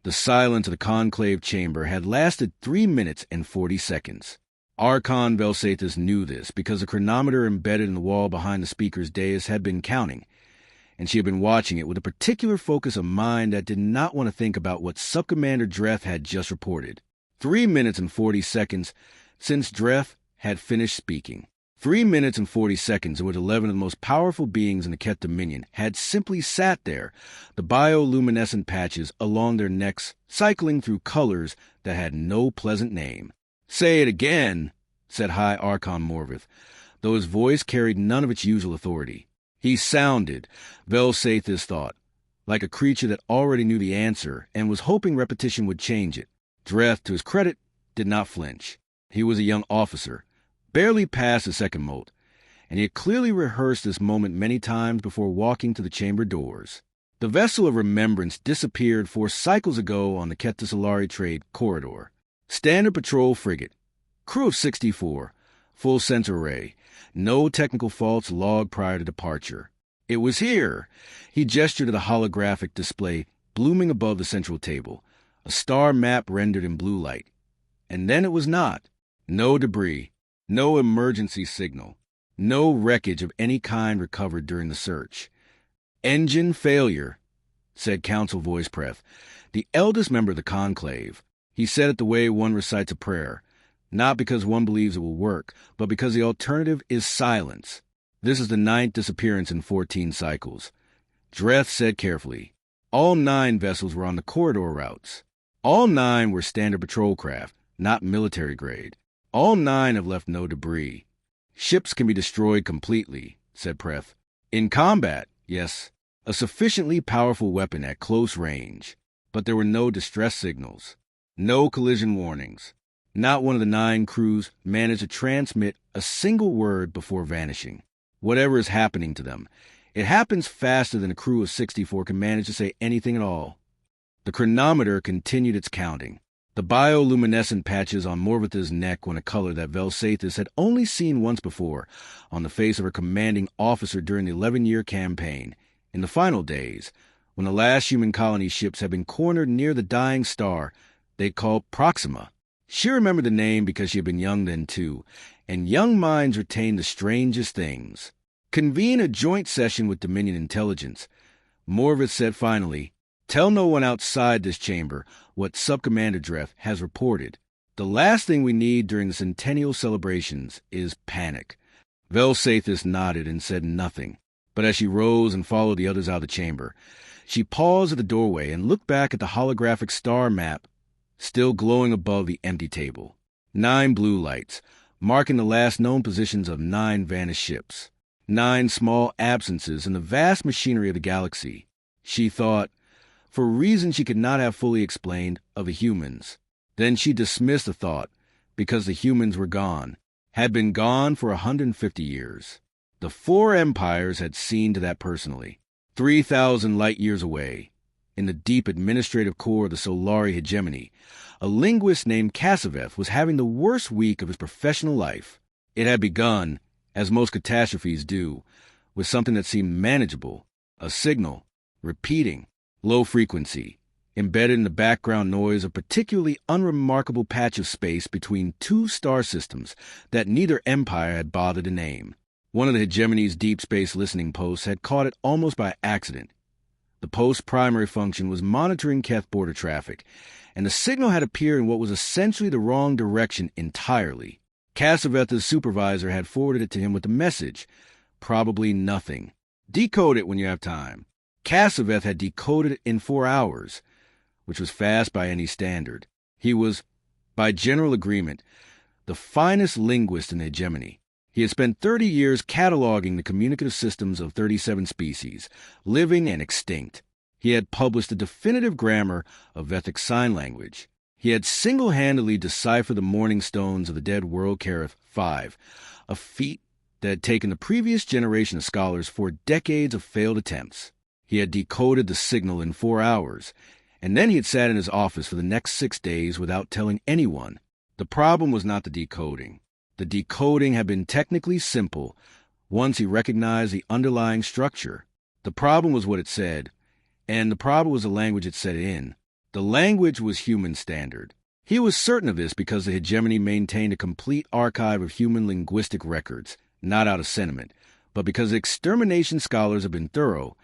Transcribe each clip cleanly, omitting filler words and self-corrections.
The silence of the conclave chamber had lasted 3 minutes and 40 seconds. Archon Velsathus knew this because the chronometer embedded in the wall behind the speaker's dais had been counting, and she had been watching it with a particular focus of mind that did not want to think about what Subcommander Dreth had just reported. 3 minutes and 40 seconds since Dreth had finished speaking. 3 minutes and 40 seconds in which 11 of the most powerful beings in the Kett Dominion had simply sat there, the bioluminescent patches along their necks cycling through colors that had no pleasant name. "Say it again," said High Archon Morvith, though his voice carried none of its usual authority. He sounded, Velsathus thought, like a creature that already knew the answer and was hoping repetition would change it. Dreth, to his credit, did not flinch. He was a young officer, barely past the second moult, and he had clearly rehearsed this moment many times before walking to the chamber doors. The vessel of remembrance disappeared 4 cycles ago on the Kett-Solari trade corridor. Standard patrol frigate, crew of 64, full sensor array, no technical faults logged prior to departure. It was here. He gestured to the holographic display blooming above the central table, a star map rendered in blue light. And then it was not. No debris, no emergency signal, no wreckage of any kind recovered during the search. "Engine failure," said Council Voice Preth, the eldest member of the conclave. He said it the way one recites a prayer, not because one believes it will work, but because the alternative is silence. This is the 9th disappearance in 14 cycles. Dreth said carefully, all 9 vessels were on the corridor routes. All 9 were standard patrol craft, not military grade. All 9 have left no debris. "Ships can be destroyed completely," said Preth. "In combat, yes, a sufficiently powerful weapon at close range. But there were no distress signals, no collision warnings. Not one of the 9 crews managed to transmit a single word before vanishing. Whatever is happening to them, it happens faster than a crew of 64 can manage to say anything at all." The chronometer continued its counting. The bioluminescent patches on Morvith's neck were in a color that Velsathus had only seen once before on the face of her commanding officer during the 11-year campaign, in the final days, when the last human colony ships had been cornered near the dying star they called Proxima. She remembered the name because she had been young then too, and young minds retain the strangest things. "Convene a joint session with Dominion Intelligence," Morvith said finally. "Tell no one outside this chamber what Subcommander Dreth has reported. The last thing we need during the centennial celebrations is panic." Velsathus nodded and said nothing, but as she rose and followed the others out of the chamber, she paused at the doorway and looked back at the holographic star map still glowing above the empty table. 9 blue lights, marking the last known positions of 9 vanished ships. 9 small absences in the vast machinery of the galaxy. She thought, for reasons she could not have fully explained, of the humans. Then she dismissed the thought, because the humans were gone, had been gone for 150 years. The 4 empires had seen to that personally. 3,000 light-years away, in the deep administrative core of the Solari hegemony, a linguist named Cassaveth was having the worst week of his professional life. It had begun, as most catastrophes do, with something that seemed manageable, a signal, repeating, low frequency, embedded in the background noise of a particularly unremarkable patch of space between 2 star systems that neither empire had bothered to name. One of the hegemony's deep space listening posts had caught it almost by accident. The post's primary function was monitoring Keth border traffic, and the signal had appeared in what was essentially the wrong direction entirely. Cassaveth's supervisor had forwarded it to him with a message, probably nothing. "Decode it when you have time." Cassaveth had decoded it in 4 hours, which was fast by any standard. He was, by general agreement, the finest linguist in the hegemony. He had spent 30 years cataloging the communicative systems of 37 species, living and extinct. He had published a definitive grammar of Vethic Sign Language. He had single-handedly deciphered the mourning stones of the dead world Kareth 5, a feat that had taken the previous generation of scholars 4 decades of failed attempts. He had decoded the signal in 4 hours, and then he had sat in his office for the next 6 days without telling anyone. The problem was not the decoding. The decoding had been technically simple once he recognized the underlying structure. The problem was what it said, and the problem was the language it said in. The language was human standard. He was certain of this because the hegemony maintained a complete archive of human linguistic records, not out of sentiment, but because extermination scholars have been thorough,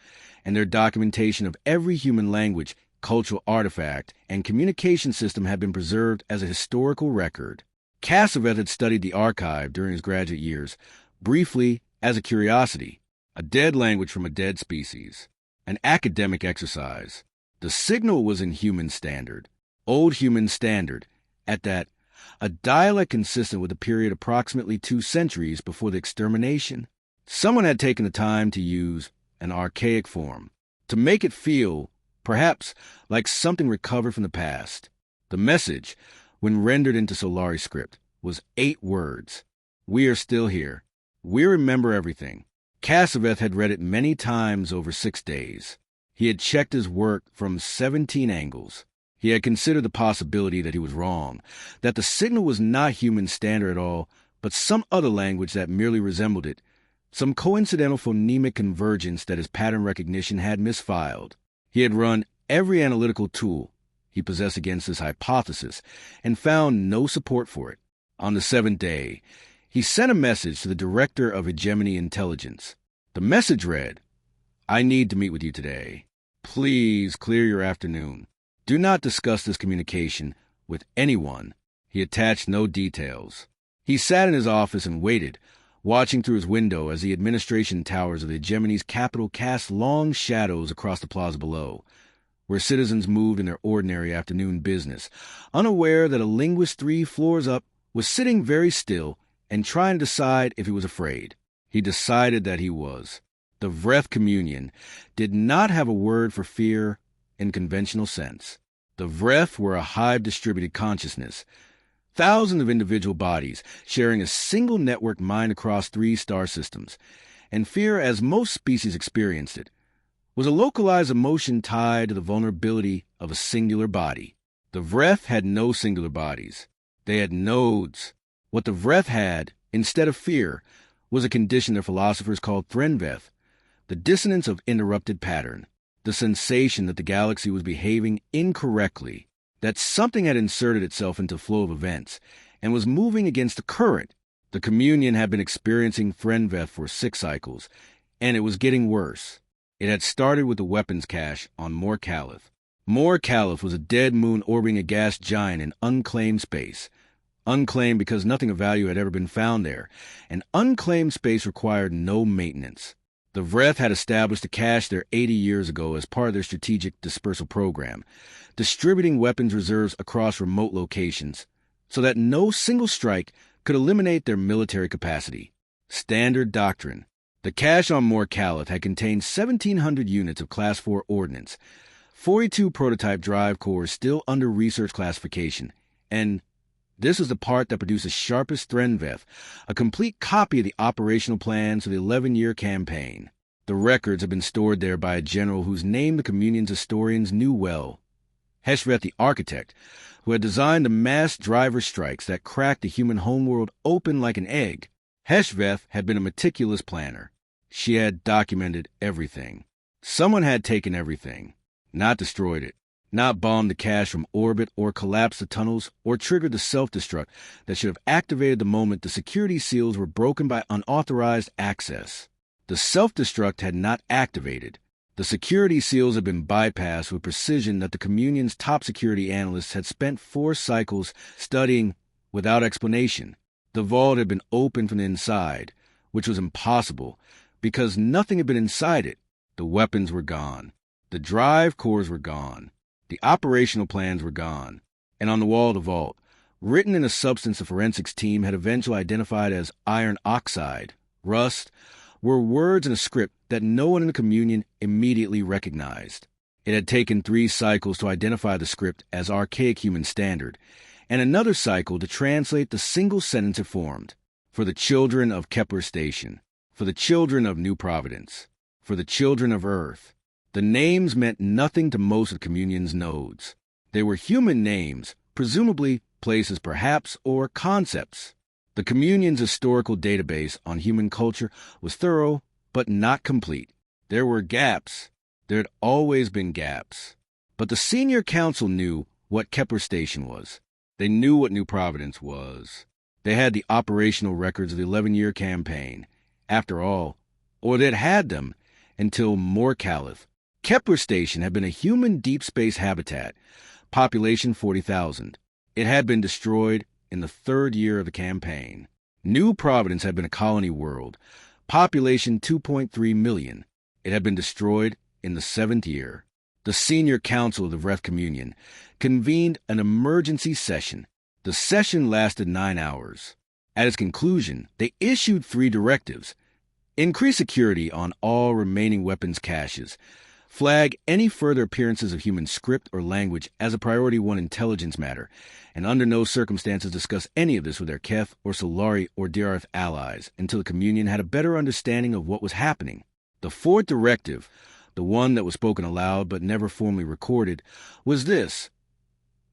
and their documentation of every human language, cultural artifact, and communication system had been preserved as a historical record. Kasaveth had studied the archive during his graduate years, briefly as a curiosity, a dead language from a dead species, an academic exercise. The signal was in human standard, Old Human Standard, at that, a dialect consistent with a period approximately 2 centuries before the extermination. Someone had taken the time to use an archaic form, to make it feel, perhaps, like something recovered from the past. The message, when rendered into Solari script, was 8 words. We are still here. We remember everything. Kasaveth had read it many times over 6 days. He had checked his work from 17 angles. He had considered the possibility that he was wrong, that the signal was not human standard at all, but some other language that merely resembled it, some coincidental phonemic convergence that his pattern recognition had misfiled. He had run every analytical tool he possessed against this hypothesis and found no support for it. On the 7th day, he sent a message to the director of Hegemony Intelligence. The message read, "I need to meet with you today. Please clear your afternoon. Do not discuss this communication with anyone." He attached no details. He sat in his office and waited, watching through his window as the administration towers of the hegemony's capital cast long shadows across the plaza below, where citizens moved in their ordinary afternoon business, unaware that a linguist 3 floors up was sitting very still and trying to decide if he was afraid. He decided that he was. The Vreth communion did not have a word for fear in conventional sense. The Vreth were a hive-distributed consciousness, thousands of individual bodies sharing a single network mined across 3 star systems, and fear, as most species experienced it, was a localized emotion tied to the vulnerability of a singular body. The Vreth had no singular bodies. They had nodes. What the Vreth had, instead of fear, was a condition their philosophers called Threnveth, the dissonance of interrupted pattern, the sensation that the galaxy was behaving incorrectly, that something had inserted itself into the flow of events and was moving against the current. The communion had been experiencing Threnveth for 6 cycles, and it was getting worse. It had started with the weapons cache on Mour Caliph. Mour Caliph was a dead moon orbiting a gas giant in unclaimed space. Unclaimed because nothing of value had ever been found there, and unclaimed space required no maintenance. The Vreth had established a cache there 80 years ago as part of their strategic dispersal program, distributing weapons reserves across remote locations so that no single strike could eliminate their military capacity. Standard doctrine. The cache on Mour Caliph had contained 1,700 units of Class 4 ordnance, 42 prototype drive cores still under research classification, and this was the part that produced the sharpest Threnveth, a complete copy of the operational plans for the 11-year campaign. The records had been stored there by a general whose name the communion's historians knew well, HSY the architect, who had designed the mass driver strikes that cracked the human homeworld open like an egg. HSY had been a meticulous planner. She had documented everything. Someone had taken everything, not destroyed it, not bombed the cache from orbit or collapsed the tunnels or triggered the self-destruct that should have activated the moment the security seals were broken by unauthorized access. The self-destruct had not activated. The security seals had been bypassed with precision that the communion's top security analysts had spent 4 cycles studying without explanation. The vault had been opened from the inside, which was impossible because nothing had been inside it. The weapons were gone. The drive cores were gone. The operational plans were gone, and on the wall of the vault, written in a substance the forensics team had eventually identified as iron oxide, rust, were words in a script that no one in the communion immediately recognized. It had taken 3 cycles to identify the script as archaic human standard, and another cycle to translate the single sentence it formed. For the children of Kepler Station, for the children of New Providence, for the children of Earth. The names meant nothing to most of the communion's nodes. They were human names, presumably places perhaps, or concepts. The communion's historical database on human culture was thorough, but not complete. There were gaps. There had always been gaps. But the senior council knew what Kepler Station was. They knew what New Providence was. They had the operational records of the 11-year campaign. After all, or they'd had them until more Caliph. Kepler Station had been a human deep space habitat, population 40,000. It had been destroyed in the 3rd year of the campaign. New Providence had been a colony world, population 2.3 million. It had been destroyed in the 7th year. The senior council of the Vreth Communion convened an emergency session. The session lasted 9 hours. At its conclusion, they issued 3 directives. Increase security on all remaining weapons caches. Flag any further appearances of human script or language as a Priority 1 intelligence matter, and under no circumstances discuss any of this with their Keth or Solari or Dirith allies until the Communion had a better understanding of what was happening. The 4th directive, the one that was spoken aloud but never formally recorded, was this: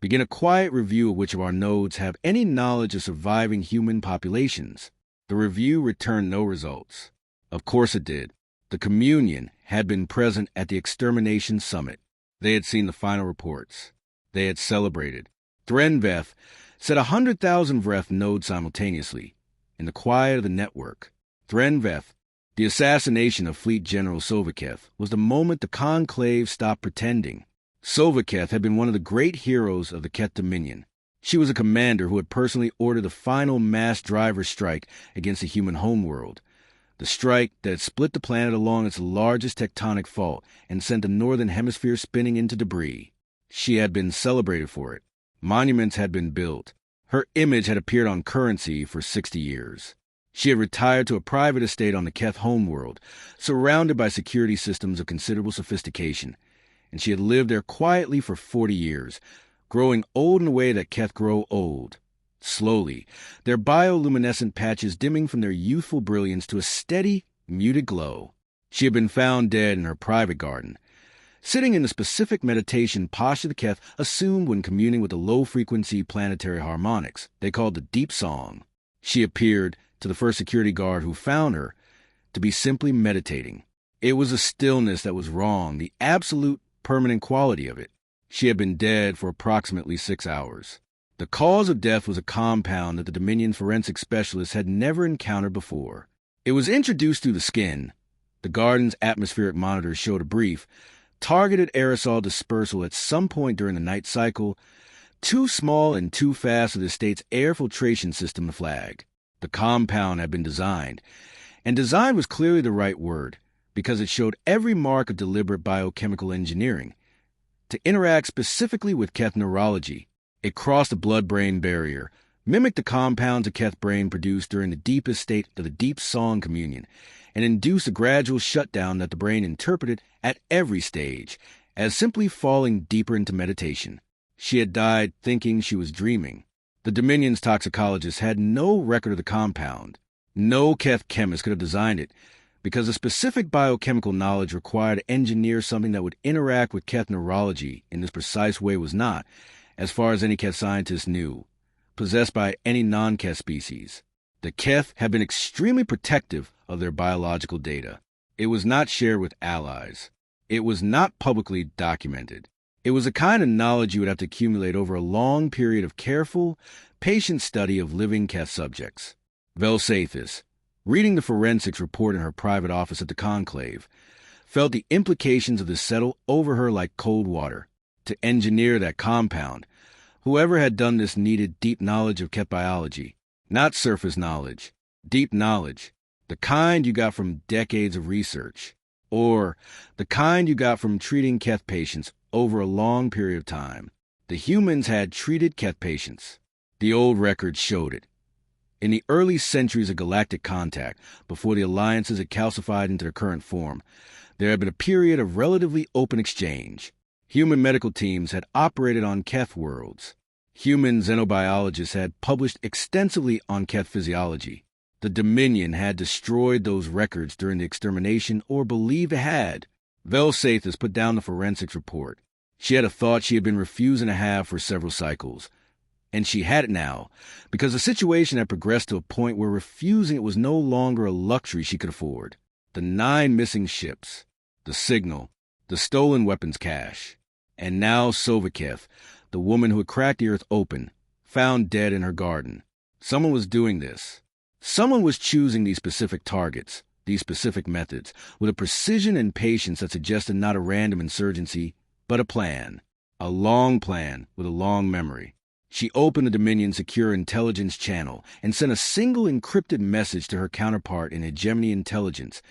begin a quiet review of which of our nodes have any knowledge of surviving human populations. The review returned no results. Of course it did. The Communion had been present at the Extermination Summit. They had seen the final reports. They had celebrated. Threnveth said 100,000 Vreth nodes simultaneously, in the quiet of the network. Threnveth, the assassination of Fleet General Sovaketh, was the moment the Conclave stopped pretending. Sovaketh had been one of the great heroes of the Keth Dominion. She was a commander who had personally ordered the final mass driver strike against the human homeworld. The strike that had split the planet along its largest tectonic fault and sent the northern hemisphere spinning into debris. She had been celebrated for it. Monuments had been built. Her image had appeared on currency for 60 years. She had retired to a private estate on the Keth homeworld, surrounded by security systems of considerable sophistication, and she had lived there quietly for 40 years, growing old in a way that Keth grow old. Slowly, their bioluminescent patches dimming from their youthful brilliance to a steady, muted glow. She had been found dead in her private garden, sitting in the specific meditation posture the Keth assumed when communing with the low-frequency planetary harmonics they called the Deep Song. She appeared, to the first security guard who found her, to be simply meditating. It was a stillness that was wrong, the absolute permanent quality of it. She had been dead for approximately 6 hours. The cause of death was a compound that the Dominion forensic specialists had never encountered before. It was introduced through the skin. The garden's atmospheric monitors showed a brief, targeted aerosol dispersal at some point during the night cycle, too small and too fast for the state's air filtration system to flag. The compound had been designed, and design was clearly the right word, because it showed every mark of deliberate biochemical engineering, to interact specifically with Keth neurology. It crossed the blood-brain barrier, mimicked the compounds a Keth brain produced during the deepest state of the Deep Song Communion, and induced a gradual shutdown that the brain interpreted at every stage as simply falling deeper into meditation. She had died thinking she was dreaming. The Dominion's toxicologists had no record of the compound. No Keth chemist could have designed it, because the specific biochemical knowledge required to engineer something that would interact with Keth neurology in this precise way was not, as far as any Keth scientist knew, possessed by any non-Keth species. The Keth had been extremely protective of their biological data. It was not shared with allies. It was not publicly documented. It was a kind of knowledge you would have to accumulate over a long period of careful, patient study of living Keth subjects. Velsathis, reading the forensics report in her private office at the Conclave, felt the implications of this settle over her like cold water. To engineer that compound, whoever had done this needed deep knowledge of Keth biology, not surface knowledge, deep knowledge, the kind you got from decades of research, or the kind you got from treating Keth patients over a long period of time. The humans had treated Keth patients. The old records showed it. In the early centuries of galactic contact, before the alliances had calcified into their current form, there had been a period of relatively open exchange. Human medical teams had operated on Keth worlds. Human xenobiologists had published extensively on Keth physiology. The Dominion had destroyed those records during the extermination, or believed it had. Velsathis put down the forensics report. She had a thought she had been refused and a half for several cycles. And she had it now, because the situation had progressed to a point where refusing it was no longer a luxury she could afford. The 9 missing ships, the signal, the stolen weapons cache. And now Sovikev, the woman who had cracked the earth open, found dead in her garden. Someone was doing this. Someone was choosing these specific targets, these specific methods, with a precision and patience that suggested not a random insurgency, but a plan. A long plan with a long memory. She opened the Dominion's secure intelligence channel and sent a single encrypted message to her counterpart in Hegemony Intelligence,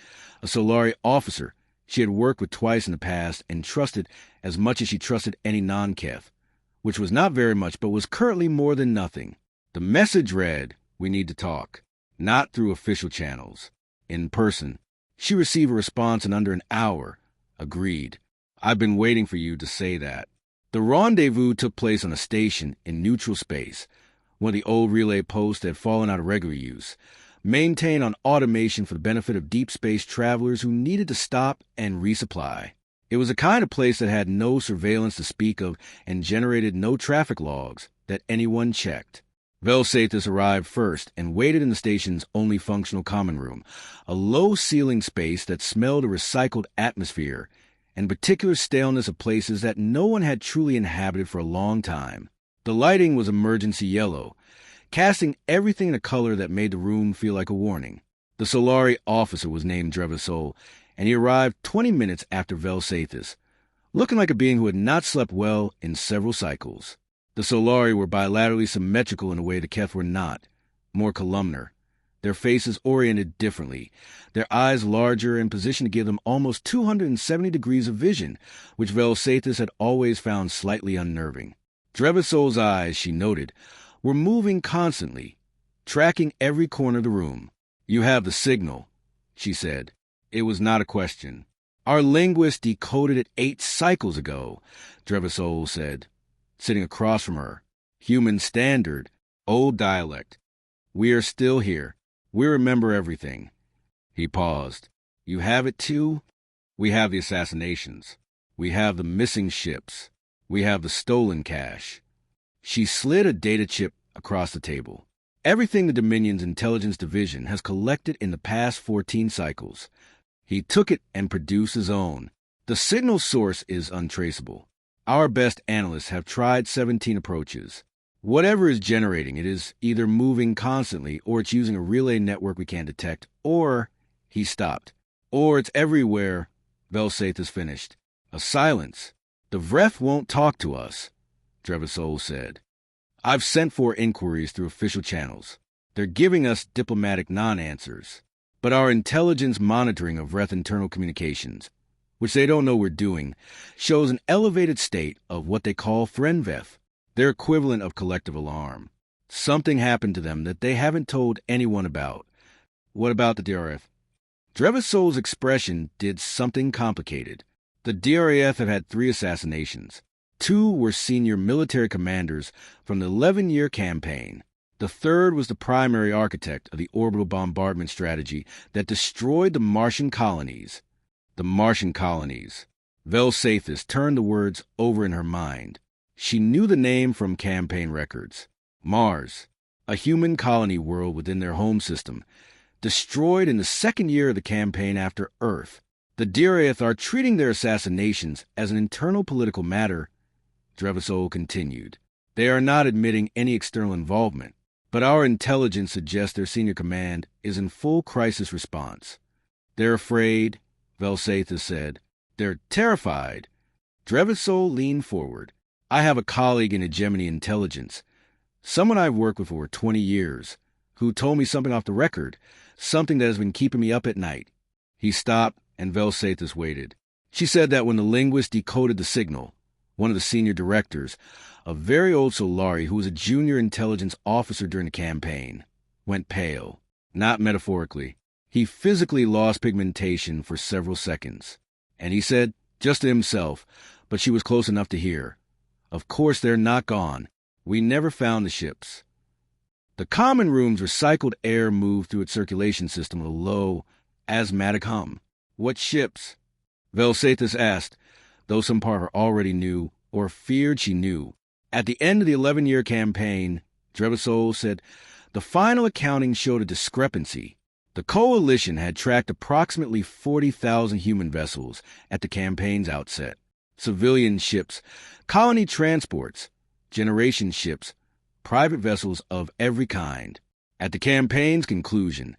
a Solari officer she had worked with twice in the past and trusted as much as she trusted any non-Kev, which was not very much but was currently more than nothing. The message read, "We need to talk." Not through official channels. In person. She received a response in under an hour. Agreed. I've been waiting for you to say that. The rendezvous took place on a station in neutral space, one of the old relay posts that had fallen out of regular use, maintained on automation for the benefit of deep space travelers who needed to stop and resupply. It was a kind of place that had no surveillance to speak of and generated no traffic logs that anyone checked. Velsathus arrived first and waited in the station's only functional common room, a low-ceilinged space that smelled of recycled atmosphere and particular staleness of places that no one had truly inhabited for a long time. The lighting was emergency yellow, casting everything in a color that made the room feel like a warning. The Solari officer was named Drevasol, and he arrived 20 minutes after Velsathus, looking like a being who had not slept well in several cycles. The Solari were bilaterally symmetrical in a way the Keth were not, more columnar. Their faces oriented differently, their eyes larger and positioned to give them almost 270 degrees of vision, which Velsathus had always found slightly unnerving. Drevasol's eyes, she noted, were moving constantly, tracking every corner of the room. "You have the signal," she said. It was not a question. "Our linguist decoded it 8 cycles ago," Drevasol said, sitting across from her. "Human standard, old dialect. We are still here. We remember everything." He paused. "You have it too? We have the assassinations. We have the missing ships. We have the stolen cash." She slid a data chip across the table. "Everything the Dominion's intelligence division has collected in the past 14 cycles." He took it and produced his own. "The signal source is untraceable. Our best analysts have tried 17 approaches. Whatever is generating it is either moving constantly, or it's using a relay network we can't detect, or..." He stopped. "Or it's everywhere," Velsathus finished. A silence. "The Vreth won't talk to us," Drevasol said. "I've sent for inquiries through official channels. They're giving us diplomatic non-answers. But our intelligence monitoring of Vreth internal communications, which they don't know we're doing, shows an elevated state of what they call Threnveth, their equivalent of collective alarm. Something happened to them that they haven't told anyone about." "What about the DRF?" Drevasol's expression did something complicated. The DRF have had 3 assassinations. 2 were senior military commanders from the 11-year campaign. The 3rd was the primary architect of the orbital bombardment strategy that destroyed the Martian colonies. The Martian colonies. Velsathus turned the words over in her mind. She knew the name from campaign records. Mars, a human colony world within their home system, destroyed in the 2nd year of the campaign after Earth. The Diraeth are treating their assassinations as an internal political matter, Drevasol continued. They are not admitting any external involvement, but our intelligence suggests their senior command is in full crisis response. "They're afraid," Velsathus said. "They're terrified." Drevasol leaned forward. "I have a colleague in Hegemony Intelligence, someone I've worked with for over 20 years, who told me something off the record, something that has been keeping me up at night." He stopped, and Velsathus waited. She said that when the linguist decoded the signal, one of the senior directors, a very old Solari who was a junior intelligence officer during the campaign, went pale. Not metaphorically. He physically lost pigmentation for several seconds. And he said, just to himself, but she was close enough to hear, "Of course they're not gone. We never found the ships." The common room's recycled air moved through its circulation system with a low, asthmatic hum. "What ships?" Velsathus asked, though some part of her already knew, or feared she knew. At the end of the 11-year campaign, Drevasol said, the final accounting showed a discrepancy. The coalition had tracked approximately 40,000 human vessels at the campaign's outset. civilian ships, colony transports, generation ships, private vessels of every kind. At the campaign's conclusion,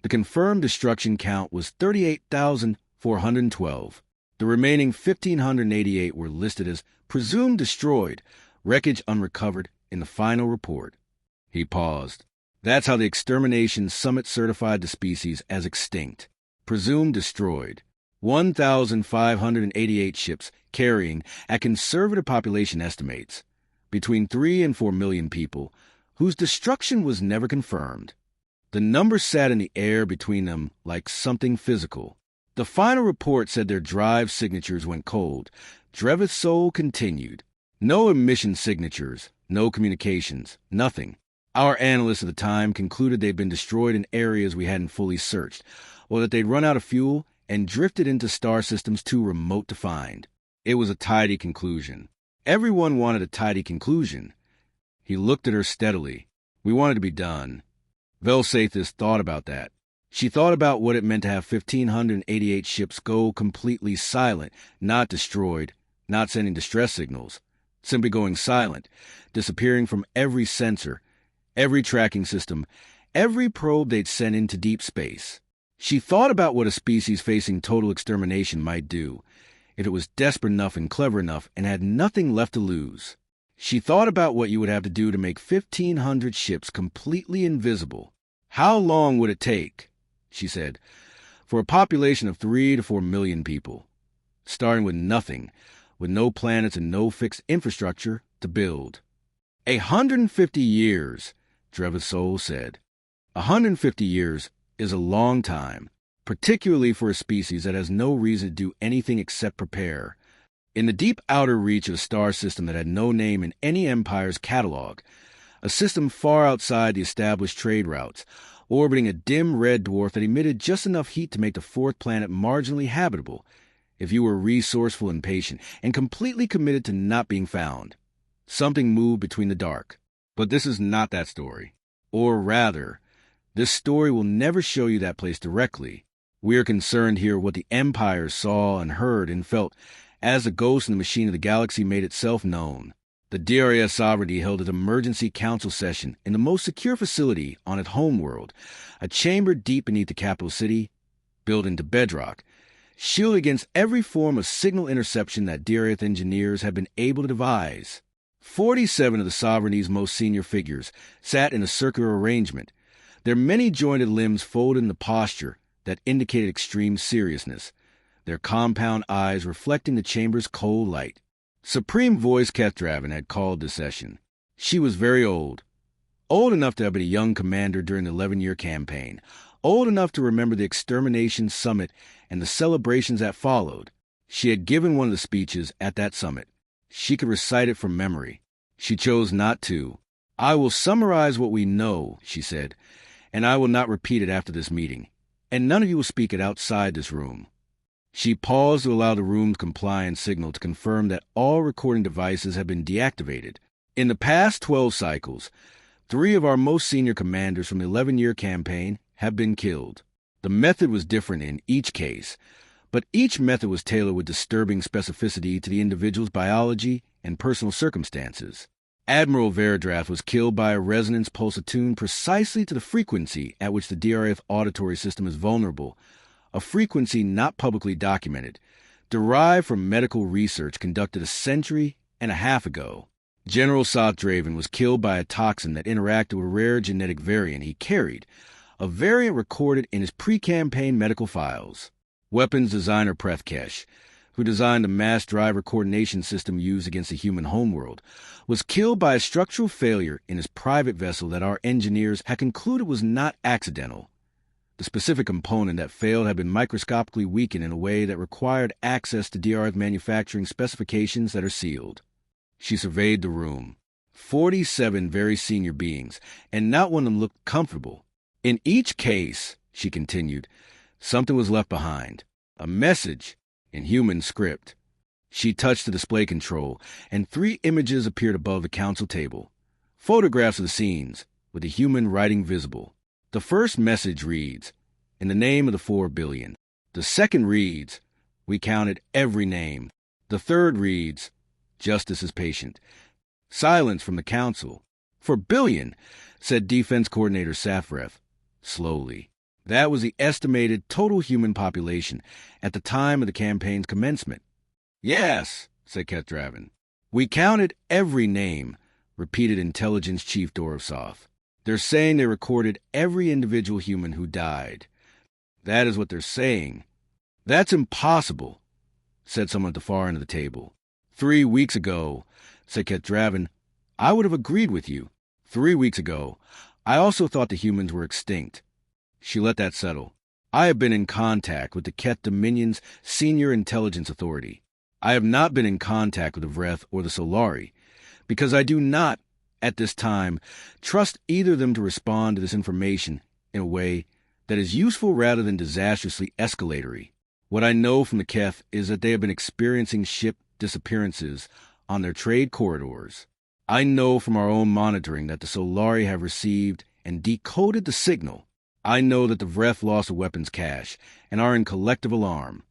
the confirmed destruction count was 38,412. The remaining 1,588 were listed as presumed destroyed, wreckage unrecovered in the final report. He paused. That's how the Extermination Summit certified the species as extinct. Presumed destroyed. 1,588 ships carrying, at conservative population estimates, between 3 and 4 million people, whose destruction was never confirmed. The number sat in the air between them like something physical. The final report said their drive signatures went cold. Drevith's soul continued. No emission signatures, no communications, nothing. Our analysts at the time concluded they'd been destroyed in areas we hadn't fully searched, or that they'd run out of fuel and drifted into star systems too remote to find. It was a tidy conclusion. Everyone wanted a tidy conclusion. He looked at her steadily. We wanted to be done. Velsathis thought about that. She thought about what it meant to have 1,588 ships go completely silent, not destroyed, not sending distress signals, simply going silent, disappearing from every sensor, every tracking system, every probe they'd sent into deep space. She thought about what a species facing total extermination might do, if it was desperate enough and clever enough and had nothing left to lose. She thought about what you would have to do to make 1,500 ships completely invisible. How long would it take, she said, for a population of 3 to 4 million people, starting with nothing, with no planets and no fixed infrastructure to build? 150 years, Drevith's soul said. 150 years is a long time, particularly for a species that has no reason to do anything except prepare. In the deep outer reach of a star system that had no name in any empire's catalog, a system far outside the established trade routes, orbiting a dim red dwarf that emitted just enough heat to make the fourth planet marginally habitable, if you were resourceful and patient, and completely committed to not being found. Something moved between the dark. But this is not that story. Or rather, this story will never show you that place directly. We are concerned here with what the Empire saw and heard and felt as the ghost in the machine of the galaxy made itself known. The DRS sovereignty held its emergency council session in the most secure facility on its homeworld, a chamber deep beneath the capital city, built into bedrock, shielded against every form of signal interception that DRS engineers had been able to devise. 47 of the sovereignty's most senior figures sat in a circular arrangement, their many-jointed limbs folded in the posture that indicated extreme seriousness, their compound eyes reflecting the chamber's cold light. Supreme Voice Kethdraven had called the session. She was very old enough to have been a young commander during the 11-year campaign, old enough to remember the Extermination Summit and the celebrations that followed. She had given one of the speeches at that summit. She could recite it from memory. She chose not to. I will summarize what we know, she said, and I will not repeat it after this meeting, and none of you will speak it outside this room. She paused to allow the room's compliance signal to confirm that all recording devices had been deactivated. In the past 12 cycles, 3 of our most senior commanders from the 11-year campaign have been killed. The method was different in each case, but each method was tailored with disturbing specificity to the individual's biology and personal circumstances. Admiral Veridrath was killed by a resonance pulse attuned precisely to the frequency at which the DRF auditory system is vulnerable, a frequency not publicly documented, derived from medical research conducted a century and a half ago. General Sothdraven was killed by a toxin that interacted with a rare genetic variant he carried, a variant recorded in his pre-campaign medical files. Weapons designer Prethkesh, who designed the mass driver coordination system used against the human homeworld, was killed by a structural failure in his private vessel that our engineers had concluded was not accidental. The specific component that failed had been microscopically weakened in a way that required access to DR's manufacturing specifications that are sealed. She surveyed the room. 47 very senior beings, and not one of them looked comfortable. In each case, she continued, something was left behind. A message in human script. She touched the display control, and 3 images appeared above the council table. Photographs of the scenes, with the human writing visible. The first message reads, in the name of the 4 billion. The second reads, we counted every name. The third reads, "Justice is patient." Silence from the council. "For billion," said Defense Coordinator Safreth, slowly. That was the estimated total human population at the time of the campaign's commencement. "Yes," said Kethdraven. "We counted every name," repeated Intelligence Chief Dorovsov. "They're saying they recorded every individual human who died. That is what they're saying." "That's impossible," said someone at the far end of the table. 3 weeks ago," said Kethdraven, "I would have agreed with you. 3 weeks ago, I also thought the humans were extinct." She let that settle. "I have been in contact with the Keth Dominion's senior intelligence authority. I have not been in contact with the Vreth or the Solari, because I do not, at this time, trust either of them to respond to this information in a way that is useful rather than disastrously escalatory. What I know from the Keth is that they have been experiencing ship disappearances on their trade corridors. I know from our own monitoring that the Solari have received and decoded the signal. I know that the Vreth lost a weapons cache and are in collective alarm."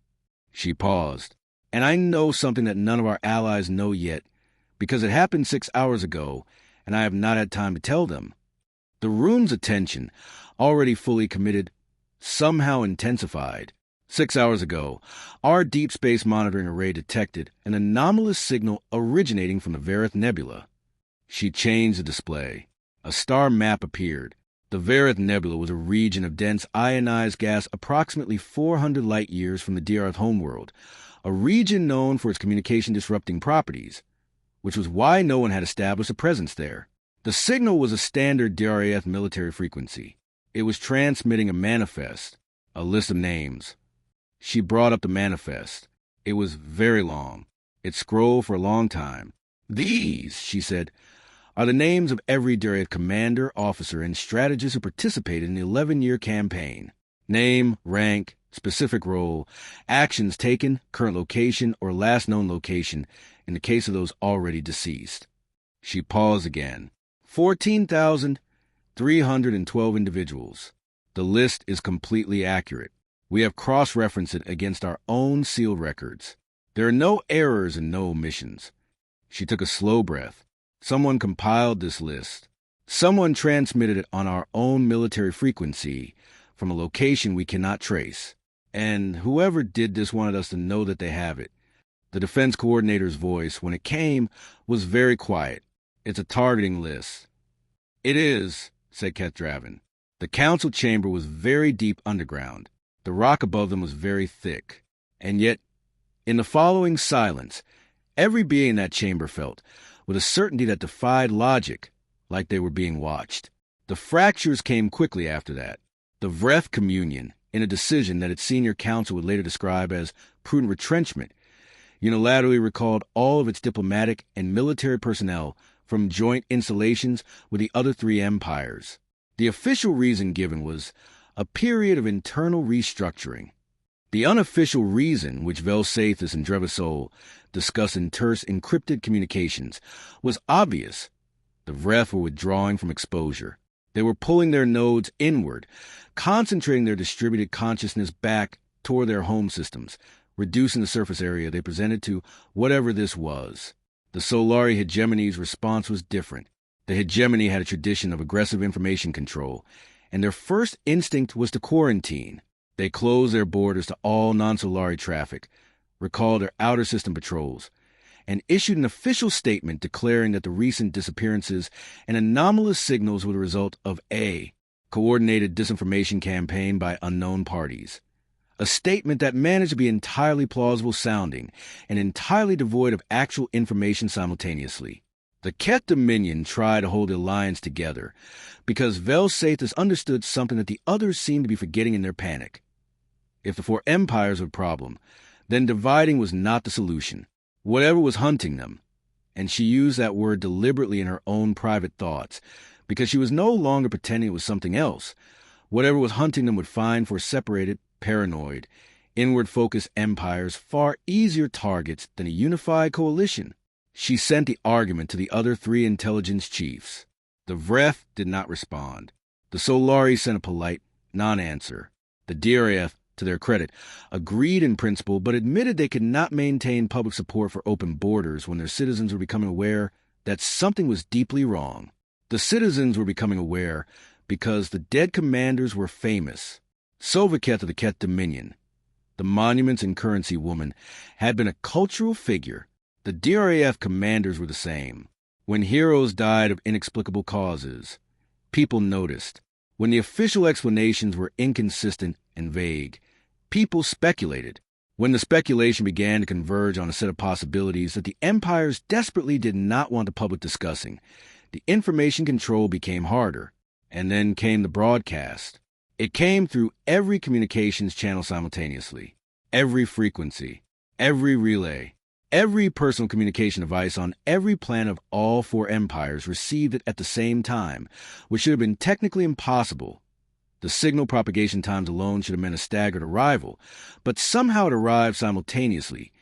She paused. "And I know something that none of our allies know yet, because it happened 6 hours ago, and I have not had time to tell them." The room's attention, already fully committed, somehow intensified. 6 hours ago, our deep space monitoring array detected an anomalous signal originating from the Vareth Nebula. She changed the display. A star map appeared. The Vareth Nebula was a region of dense ionized gas approximately 400 light-years from the Diarth homeworld, a region known for its communication-disrupting properties, which was why no one had established a presence there. The signal was a standard DRAF military frequency. It was transmitting a manifest, a list of names. She brought up the manifest. It was very long. It scrolled for a long time. "These," she said, "are the names of every DRAF commander, officer, and strategist who participated in the 11-year campaign. Name, rank, specific role, actions taken, current location, or last known location in the case of those already deceased." She paused again. 14,312 individuals. The list is completely accurate. We have cross-referenced it against our own sealed records. There are no errors and no omissions. She took a slow breath. Someone compiled this list. Someone transmitted it on our own military frequency from a location we cannot trace. And whoever did this wanted us to know that they have it. The defense coordinator's voice, when it came, was very quiet. "It's a targeting list." "It is," said Kethdraven. The council chamber was very deep underground. The rock above them was very thick. And yet, in the following silence, every being in that chamber felt, with a certainty that defied logic, like they were being watched. The fractures came quickly after that. The Vreth communion, in a decision that its senior council would later describe as prudent retrenchment, unilaterally recalled all of its diplomatic and military personnel from joint installations with the other 3 empires. The official reason given was a period of internal restructuring. The unofficial reason, which Velsathus and Drevasol discussed in terse encrypted communications, was obvious. The Vreth were withdrawing from exposure. They were pulling their nodes inward, concentrating their distributed consciousness back toward their home systems, reducing the surface area they presented to whatever this was. The Solari hegemony's response was different. The hegemony had a tradition of aggressive information control, and their first instinct was to quarantine. They closed their borders to all non-Solari traffic, recalled their outer system patrols, and issued an official statement declaring that the recent disappearances and anomalous signals were the result of a coordinated disinformation campaign by unknown parties. A statement that managed to be entirely plausible sounding and entirely devoid of actual information simultaneously. The Keth Dominion tried to hold the alliance together because Velsathus understood something that the others seemed to be forgetting in their panic. If the 4 empires were a problem, then dividing was not the solution. Whatever was hunting them, and she used that word deliberately in her own private thoughts, because she was no longer pretending it was something else. Whatever was hunting them would find for separated, paranoid, inward-focused empires far easier targets than a unified coalition. She sent the argument to the other 3 intelligence chiefs. The Vreth did not respond. The Solari sent a polite non-answer. The DRF to their credit, agreed in principle but admitted they could not maintain public support for open borders when their citizens were becoming aware that something was deeply wrong. The citizens were becoming aware because the dead commanders were famous. Sovaketh of the Keth Dominion, the Monuments and Currency woman, had been a cultural figure. The DRAF commanders were the same. When heroes died of inexplicable causes, people noticed. When the official explanations were inconsistent and vague, people speculated. When the speculation began to converge on a set of possibilities that the empires desperately did not want the public discussing, the information control became harder. And then came the broadcast. It came through every communications channel simultaneously, every frequency, every relay. Every personal communication device on every planet of all four empires received it at the same time, which should have been technically impossible. The signal propagation times alone should have meant a staggered arrival, but somehow it arrived simultaneously,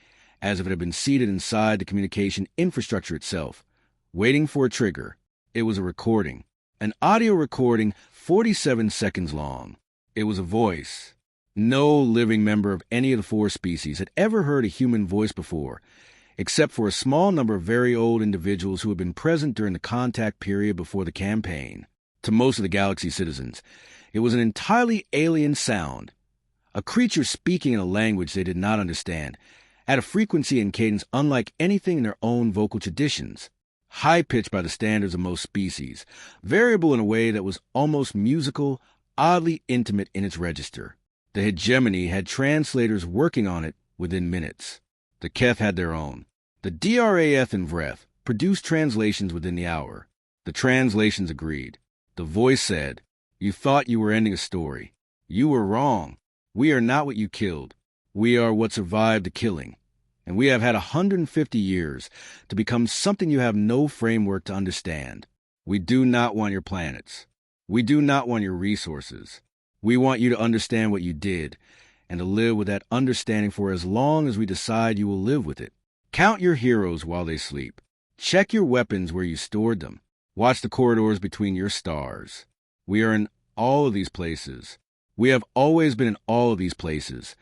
as if it had been seated inside the communication infrastructure itself, waiting for a trigger. It was a recording, an audio recording 47 seconds long. It was a voice. No living member of any of the four species had ever heard a human voice before, except for a small number of very old individuals who had been present during the contact period before the campaign. To most of the galaxy citizens, it was an entirely alien sound, a creature speaking in a language they did not understand, at a frequency and cadence unlike anything in their own vocal traditions, high-pitched by the standards of most species, variable in a way that was almost musical, oddly intimate in its register. The hegemony had translators working on it within minutes. The Keth had their own. The DRAF and Vreth produced translations within the hour. The translations agreed. The voice said, "You thought you were ending a story. You were wrong. We are not what you killed. We are what survived the killing. And we have had 150 years to become something you have no framework to understand. We do not want your planets. We do not want your resources. We want you to understand what you did, and to live with that understanding for as long as we decide you will live with it. Count your heroes while they sleep. Check your weapons where you stored them. Watch the corridors between your stars. We are in all of these places. We have always been in all of these places,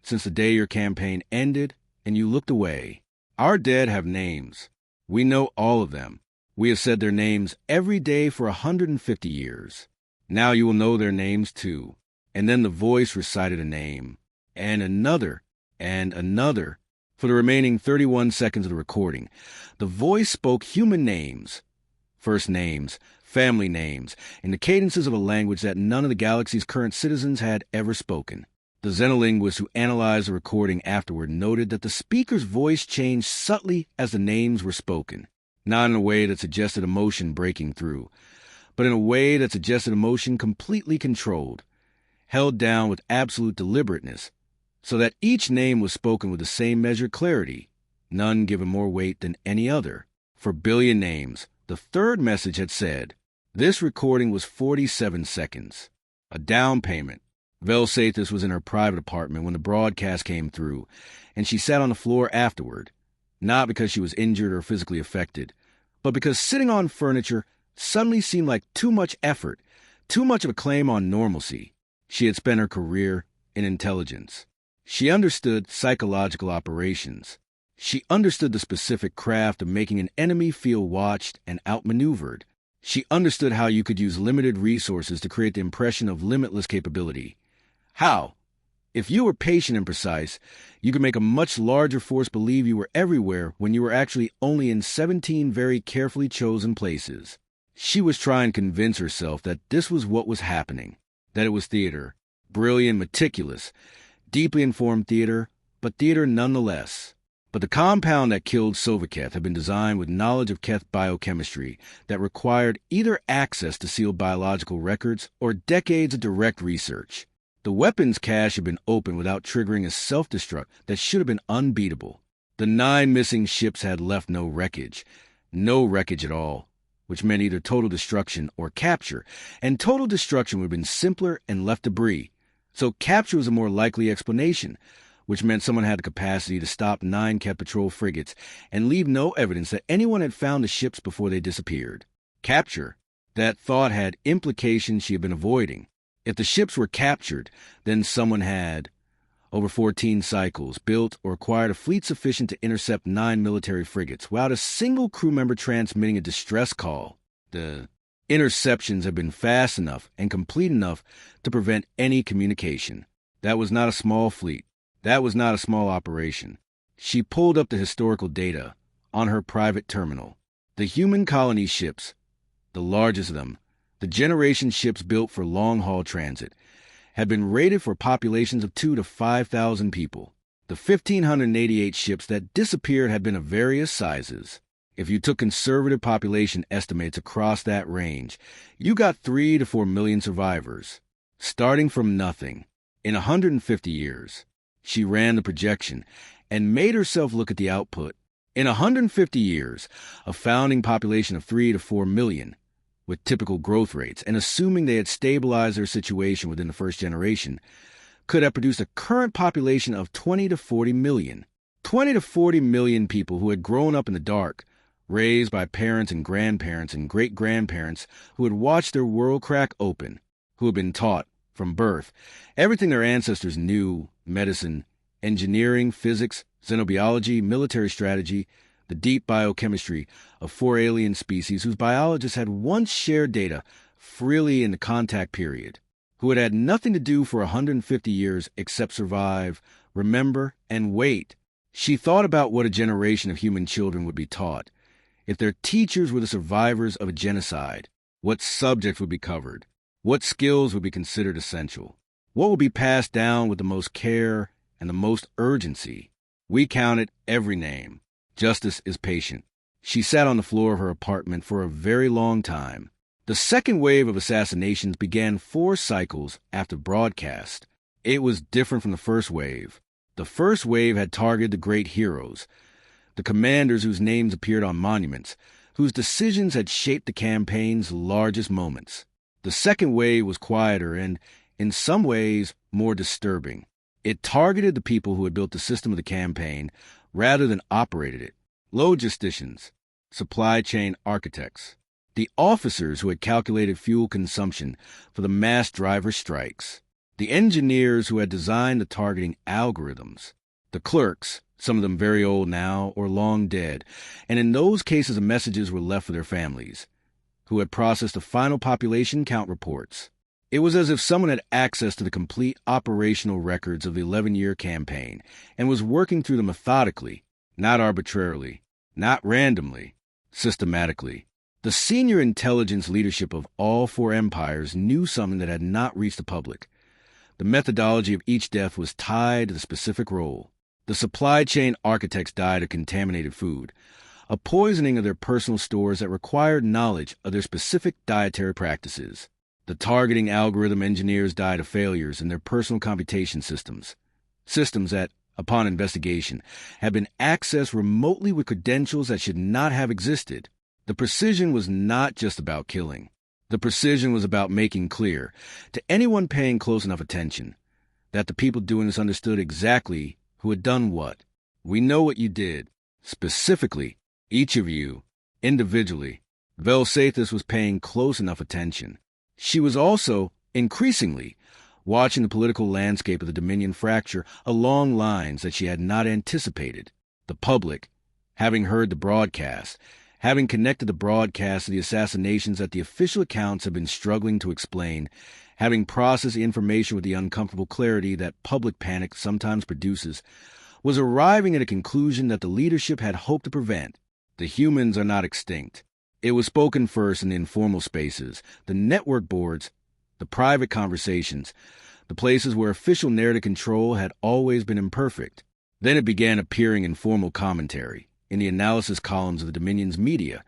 since the day your campaign ended and you looked away. Our dead have names. We know all of them. We have said their names every day for 150 years. Now you will know their names too." And then the voice recited a name, and another, and another. For the remaining 31 seconds of the recording, the voice spoke human names, first names, family names, in the cadences of a language that none of the galaxy's current citizens had ever spoken. The xenolinguist who analyzed the recording afterward noted that the speaker's voice changed subtly as the names were spoken, not in a way that suggested emotion breaking through, but in a way that suggested emotion completely controlled, held down with absolute deliberateness, so that each name was spoken with the same measured clarity, none given more weight than any other. For billion names, the third message had said, "This recording was 47 seconds. A down payment." Velsathis was in her private apartment when the broadcast came through, and she sat on the floor afterward, not because she was injured or physically affected, but because sitting on furniture suddenly seemed like too much effort, too much of a claim on normalcy. She had spent her career in intelligence. She understood psychological operations. She understood the specific craft of making an enemy feel watched and outmaneuvered. She understood how you could use limited resources to create the impression of limitless capability. How, if you were patient and precise, you could make a much larger force believe you were everywhere when you were actually only in 17 very carefully chosen places. She was trying to convince herself that this was what was happening, that it was theater, brilliant, meticulous, deeply informed theater, but theater nonetheless. But the compound that killed Sovaketh had been designed with knowledge of Keth biochemistry that required either access to sealed biological records or decades of direct research. The weapons cache had been opened without triggering a self-destruct that should have been unbeatable. The 9 missing ships had left no wreckage at all, which meant either total destruction or capture, and total destruction would have been simpler and left debris. So capture was a more likely explanation, which meant someone had the capacity to stop 9 Keth patrol frigates and leave no evidence that anyone had found the ships before they disappeared. Capture, that thought had implications she had been avoiding. If the ships were captured, then someone had. over 14 cycles, built or acquired a fleet sufficient to intercept 9 military frigates without a single crew member transmitting a distress call. The interceptions have been fast enough and complete enough to prevent any communication. That was not a small fleet. That was not a small operation. She pulled up the historical data on her private terminal. The human colony ships, the largest of them, the generation ships built for long-haul transit, had been rated for populations of 2,000 to 5,000 people. The 1,588 ships that disappeared had been of various sizes. If you took conservative population estimates across that range, you got 3 to 4 million survivors, starting from nothing. In 150 years, she ran the projection and made herself look at the output. In 150 years, a founding population of 3 to 4 million, with typical growth rates, and assuming they had stabilized their situation within the first generation, could have produced a current population of 20 to 40 million. 20 to 40 million people who had grown up in the dark, raised by parents and great-grandparents who had watched their world crack open, who had been taught, from birth, everything their ancestors knew: medicine, engineering, physics, xenobiology, military strategy, the deep biochemistry of 4 alien species whose biologists had once shared data freely in the contact period, who had had nothing to do for 150 years except survive, remember, and wait. She thought about what a generation of human children would be taught. If their teachers were the survivors of a genocide, what subjects would be covered? What skills would be considered essential? What would be passed down with the most care and the most urgency? We counted every name. Justice is patient. She sat on the floor of her apartment for a very long time. The second wave of assassinations began 4 cycles after broadcast. It was different from the first wave. The first wave had targeted the great heroes, the commanders whose names appeared on monuments, whose decisions had shaped the campaign's largest moments. The second wave was quieter and, in some ways, more disturbing. It targeted the people who had built the system of the campaign rather than operated it: logisticians, supply chain architects, the officers who had calculated fuel consumption for the mass driver strikes, the engineers who had designed the targeting algorithms, the clerks, some of them very old now or long dead, and in those cases the messages were left for their families, who had processed the final population count reports. It was as if someone had access to the complete operational records of the 11-year campaign and was working through them methodically, not arbitrarily, not randomly, systematically. The senior intelligence leadership of all 4 empires knew something that had not reached the public. The methodology of each death was tied to the specific role. The supply chain architects died of contaminated food, a poisoning of their personal stores that required knowledge of their specific dietary practices. The targeting algorithm engineers died of failures in their personal computation systems that, upon investigation, had been accessed remotely with credentials that should not have existed. The precision was not just about killing. The precision was about making clear, to anyone paying close enough attention, that the people doing this understood exactly who had done what. We know what you did. Specifically, each of you, individually. Velsathus was paying close enough attention. She was also, increasingly, watching the political landscape of the Dominion fracture along lines that she had not anticipated. The public, having heard the broadcast, having connected the broadcast to the assassinations that the official accounts have been struggling to explain, having processed the information with the uncomfortable clarity that public panic sometimes produces, was arriving at a conclusion that the leadership had hoped to prevent. The humans are not extinct. It was spoken first in the informal spaces, the network boards, the private conversations, the places where official narrative control had always been imperfect. Then it began appearing in formal commentary, in the analysis columns of the Dominion's media,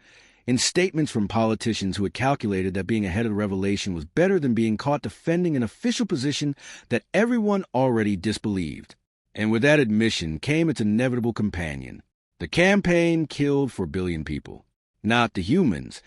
in statements from politicians who had calculated that being ahead of the revelation was better than being caught defending an official position that everyone already disbelieved. And with that admission came its inevitable companion. The campaign killed 4 billion people. Not the humans,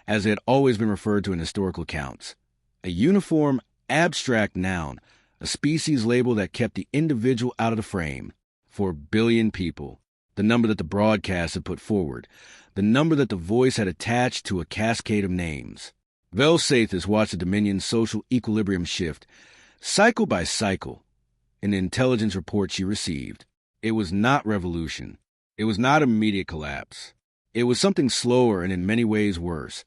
as they had always been referred to in historical accounts. A uniform, abstract noun, a species label that kept the individual out of the frame. 4 billion people, the number that the broadcast had put forward, the number that the voice had attached to a cascade of names. Velsathus watched the Dominion's social equilibrium shift, cycle by cycle, in the intelligence report she received. It was not revolution. It was not immediate collapse. It was something slower and in many ways worse,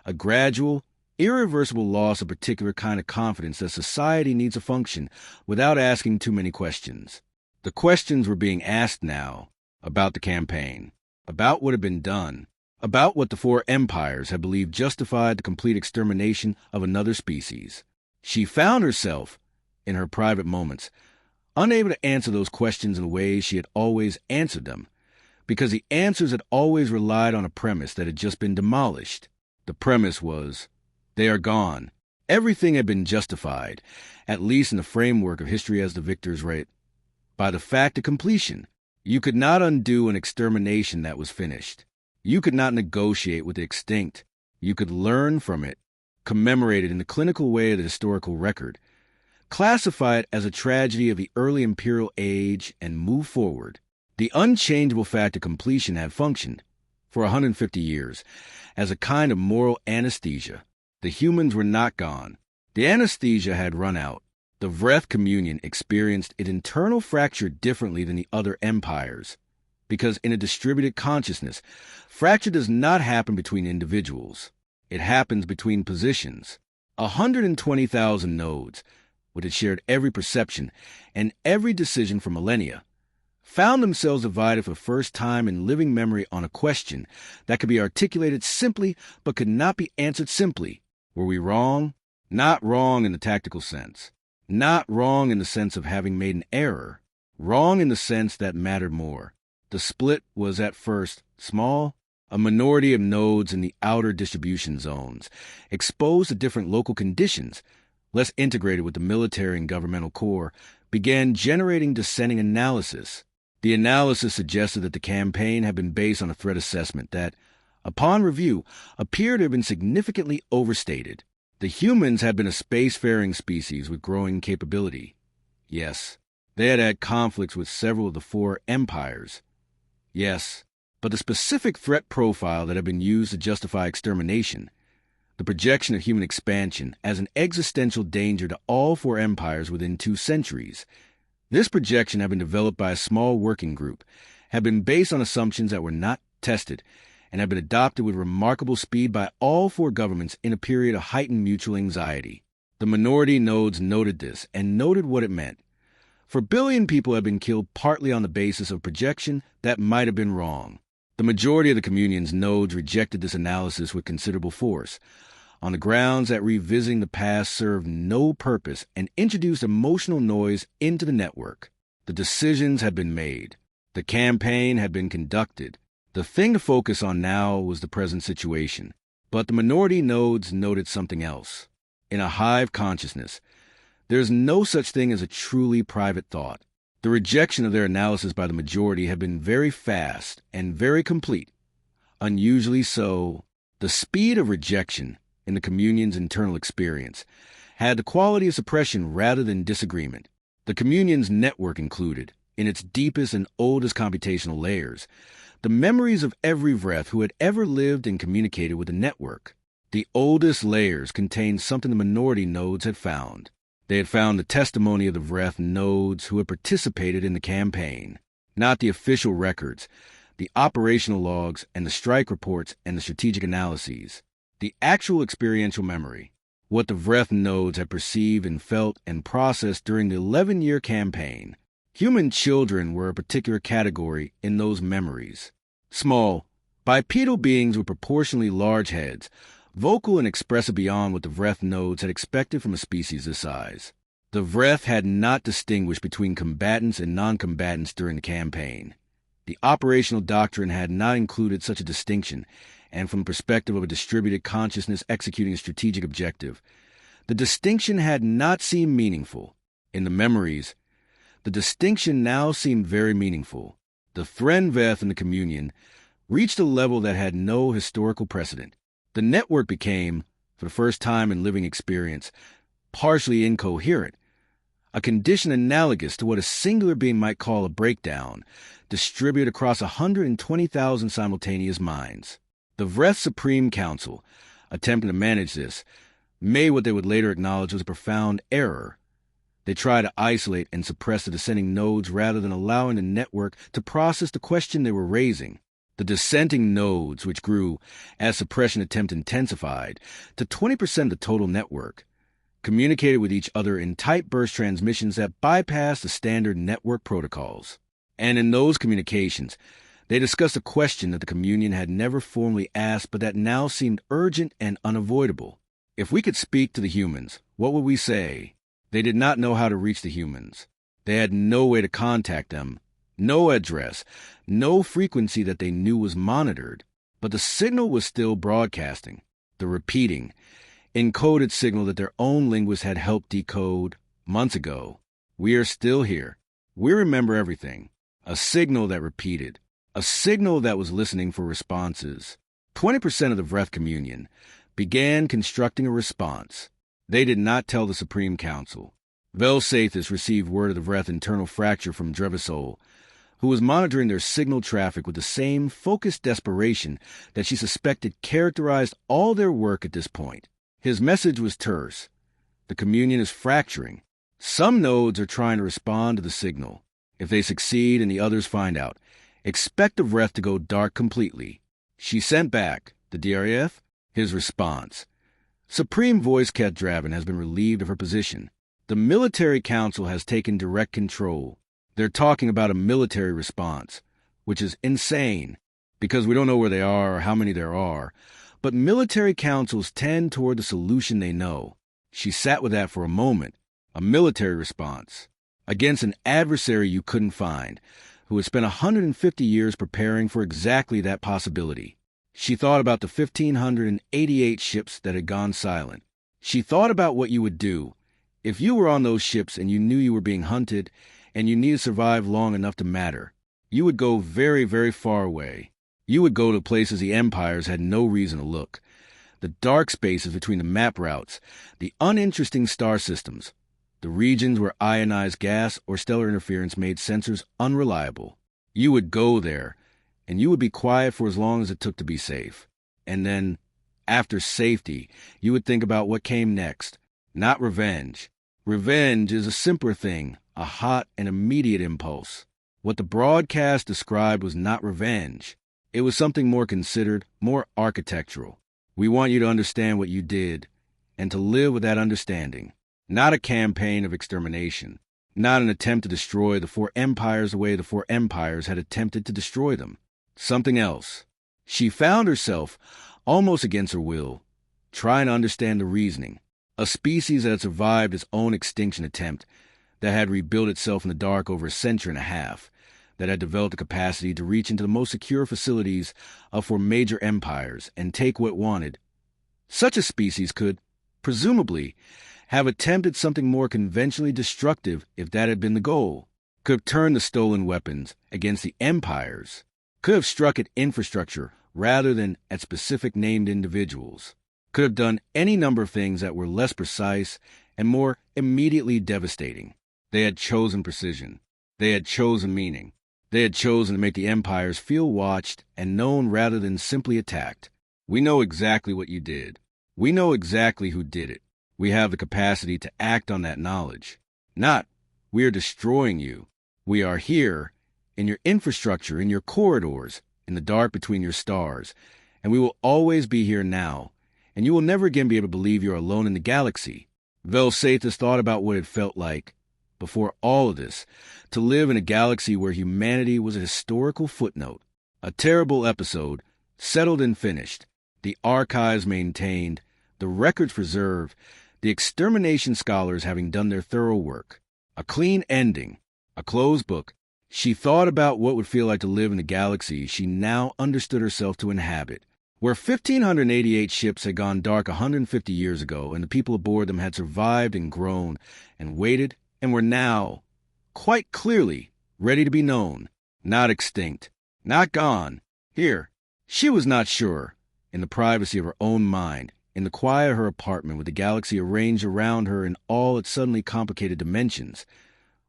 a gradual, irreversible loss of a particular kind of confidence that society needs to function without asking too many questions. The questions were being asked now about the campaign, about what had been done, about what the four empires had believed justified the complete extermination of another species. She found herself, in her private moments, unable to answer those questions in the ways she had always answered them, because the answers had always relied on a premise that had just been demolished. The premise was, they are gone. Everything had been justified, at least in the framework of history as the victors write, by the fact of completion. You could not undo an extermination that was finished. You could not negotiate with the extinct. You could learn from it, commemorate it in the clinical way of the historical record, classify it as a tragedy of the early imperial age, and move forward. The unchangeable fact of completion had functioned, for 150 years, as a kind of moral anesthesia. The humans were not gone. The anesthesia had run out. The Vreth communion experienced its internal fracture differently than the other empires, because in a distributed consciousness, fracture does not happen between individuals. It happens between positions. 120,000 nodes, which had shared every perception and every decision for millennia, found themselves divided for the first time in living memory on a question that could be articulated simply but could not be answered simply. Were we wrong? Not wrong in the tactical sense. Not wrong in the sense of having made an error. Wrong in the sense that mattered more. The split was at first small, a minority of nodes in the outer distribution zones, exposed to different local conditions, less integrated with the military and governmental core, began generating dissenting analysis. The analysis suggested that the campaign had been based on a threat assessment that, upon review, appeared to have been significantly overstated. The humans had been a spacefaring species with growing capability. Yes, they had had conflicts with several of the four empires. Yes, but the specific threat profile that had been used to justify extermination, the projection of human expansion as an existential danger to all four empires within 2 centuries, this projection had been developed by a small working group, had been based on assumptions that were not tested, and had been adopted with remarkable speed by all four governments in a period of heightened mutual anxiety. The minority nodes noted this and noted what it meant. For a billion people had been killed partly on the basis of projection that might have been wrong. The majority of the communion's nodes rejected this analysis with considerable force, on the grounds that revisiting the past served no purpose and introduced emotional noise into the network. The decisions had been made. The campaign had been conducted. The thing to focus on now was the present situation. But the minority nodes noted something else. In a hive consciousness, there is no such thing as a truly private thought. The rejection of their analysis by the majority had been very fast and very complete. Unusually so, the speed of rejection in the communion's internal experience had the quality of suppression rather than disagreement. The communion's network included, in its deepest and oldest computational layers, the memories of every Vreth who had ever lived and communicated with the network. The oldest layers contained something the minority nodes had found. They had found the testimony of the Vreth nodes who had participated in the campaign, not the official records, the operational logs and the strike reports and the strategic analyses. The actual experiential memory, what the Vreth nodes had perceived and felt and processed during the 11-year campaign. Human children were a particular category in those memories. Small, bipedal beings with proportionally large heads, vocal and expressive beyond what the Vreth nodes had expected from a species this size. The Vreth had not distinguished between combatants and non-combatants during the campaign. The operational doctrine had not included such a distinction, and from the perspective of a distributed consciousness executing a strategic objective, the distinction had not seemed meaningful. In the memories, the distinction now seemed very meaningful. The Threnveth and the communion reached a level that had no historical precedent. The network became, for the first time in living experience, partially incoherent, a condition analogous to what a singular being might call a breakdown, distributed across 120,000 simultaneous minds. The Vreth Supreme Council, attempting to manage this, made what they would later acknowledge was a profound error. They try to isolate and suppress the dissenting nodes rather than allowing the network to process the question they were raising. The dissenting nodes, which grew as suppression attempt intensified to 20% of the total network, communicated with each other in tight burst transmissions that bypassed the standard network protocols. And in those communications, they discussed a question that the communion had never formally asked but that now seemed urgent and unavoidable. If we could speak to the humans, what would we say? They did not know how to reach the humans. They had no way to contact them, no address, no frequency that they knew was monitored. But the signal was still broadcasting, the repeating, encoded signal that their own linguists had helped decode months ago. We are still here. We remember everything. A signal that repeated. A signal that was listening for responses. 20% of the Vreth communion began constructing a response. They did not tell the Supreme Council. Velsathis received word of the Vreth internal fracture from Drevasol, who was monitoring their signal traffic with the same focused desperation that she suspected characterized all their work at this point. His message was terse. The communion is fracturing. Some nodes are trying to respond to the signal. If they succeed and the others find out, expect the Vreth to go dark completely. She sent back, the DRF, his response. Supreme Voice Ket Draven has been relieved of her position. The military council has taken direct control. They're talking about a military response, which is insane, because we don't know where they are or how many there are. But military councils tend toward the solution they know. She sat with that for a moment. A military response against an adversary you couldn't find, who had spent 150 years preparing for exactly that possibility. She thought about the 1,588 ships that had gone silent. She thought about what you would do if you were on those ships and you knew you were being hunted and you needed to survive long enough to matter. You would go very, very far away. You would go to places the empires had no reason to look. The dark spaces between the map routes, the uninteresting star systems, the regions where ionized gas or stellar interference made sensors unreliable. You would go there, and you would be quiet for as long as it took to be safe. And then, after safety, you would think about what came next. Not revenge. Revenge is a simpler thing, a hot and immediate impulse. What the broadcast described was not revenge. It was something more considered, more architectural. We want you to understand what you did, and to live with that understanding. Not a campaign of extermination. Not an attempt to destroy the four empires the way the four empires had attempted to destroy them. Something else. She found herself, almost against her will, trying to understand the reasoning. A species that had survived its own extinction attempt, that had rebuilt itself in the dark over a century and a half, that had developed the capacity to reach into the most secure facilities of four major empires and take what it wanted. Such a species could, presumably, have attempted something more conventionally destructive if that had been the goal. Could have turned the stolen weapons against the empires. Could have struck at infrastructure rather than at specific named individuals. Could have done any number of things that were less precise and more immediately devastating. They had chosen precision. They had chosen meaning. They had chosen to make the empires feel watched and known rather than simply attacked. We know exactly what you did. We know exactly who did it. We have the capacity to act on that knowledge. Not, we are destroying you. We are here, in your infrastructure, in your corridors, in the dark between your stars, and we will always be here now, and you will never again be able to believe you're alone in the galaxy. Velsathis thought about what it felt like, before all of this, to live in a galaxy where humanity was a historical footnote, a terrible episode, settled and finished, the archives maintained, the records preserved, the extermination scholars having done their thorough work. A clean ending, a closed book. She thought about what it would feel like to live in the galaxy she now understood herself to inhabit, where 1,588 ships had gone dark 150 years ago and the people aboard them had survived and grown and waited and were now, quite clearly, ready to be known, not extinct, not gone. Here, she was not sure, in the privacy of her own mind, in the quiet of her apartment with the galaxy arranged around her in all its suddenly complicated dimensions,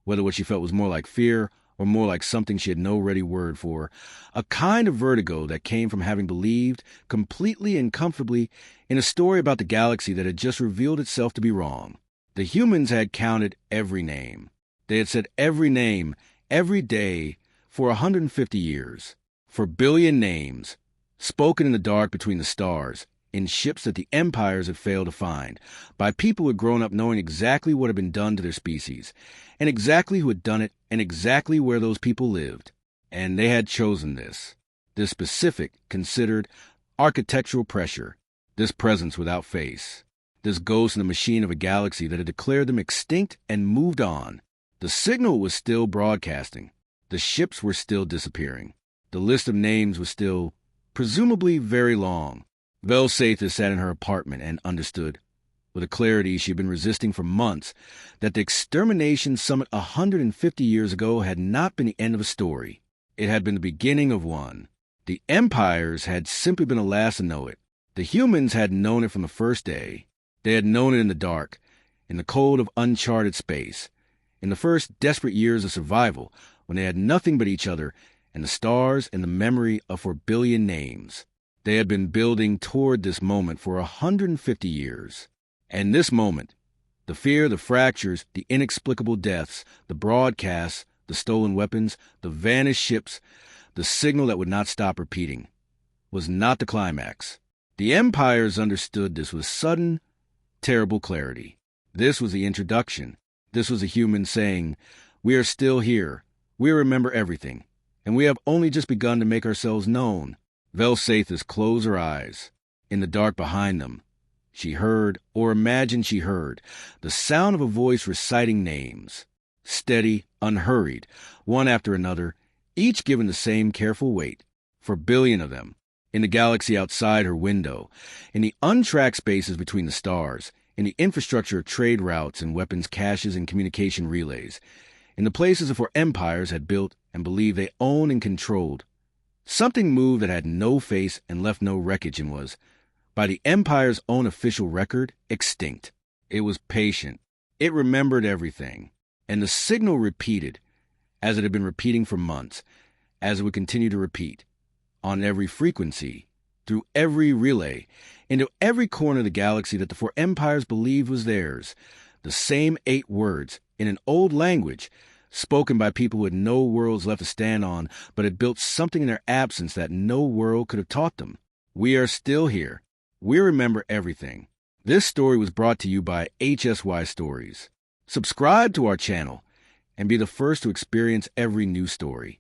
whether what she felt was more like fear or more like something she had no ready word for, a kind of vertigo that came from having believed completely and comfortably in a story about the galaxy that had just revealed itself to be wrong. The humans had counted every name. They had said every name, every day, for 150 years. For billion names, spoken in the dark between the stars, in ships that the empires had failed to find, by people who had grown up knowing exactly what had been done to their species, and exactly who had done it, and exactly where those people lived. And they had chosen this specific, considered, architectural pressure, this presence without face, this ghost in the machine of a galaxy that had declared them extinct and moved on. The signal was still broadcasting. The ships were still disappearing. The list of names was still, presumably, very long. Velsathis sat in her apartment and understood, with a clarity she had been resisting for months, that the Extermination Summit 150 years ago had not been the end of a story. It had been the beginning of one. The empires had simply been the last to know it. The humans had known it from the first day. They had known it in the dark, in the cold of uncharted space, in the first desperate years of survival, when they had nothing but each other and the stars and the memory of 4 billion names. They had been building toward this moment for 150 years. And this moment, the fear, the fractures, the inexplicable deaths, the broadcasts, the stolen weapons, the vanished ships, the signal that would not stop repeating, was not the climax. The empires understood this with sudden, terrible clarity. This was the introduction. This was a human saying, "We are still here. We remember everything. And we have only just begun to make ourselves known." Velsathis closed her eyes. In the dark behind them, she heard, or imagined she heard, the sound of a voice reciting names. Steady, unhurried, one after another, each given the same careful weight, for billion of them, in the galaxy outside her window, in the untracked spaces between the stars, in the infrastructure of trade routes and weapons caches and communication relays, in the places the 4 empires had built and believed they owned and controlled. Something moved that had no face and left no wreckage and was, by the empire's own official record, extinct. It was patient. It remembered everything. And the signal repeated, as it had been repeating for months, as it would continue to repeat, on every frequency, through every relay, into every corner of the galaxy that the 4 empires believed was theirs, the same 8 words, in an old language, spoken by people who had no worlds left to stand on, but had built something in their absence that no world could have taught them. We are still here. We remember everything. This story was brought to you by HSY Stories. Subscribe to our channel and be the first to experience every new story.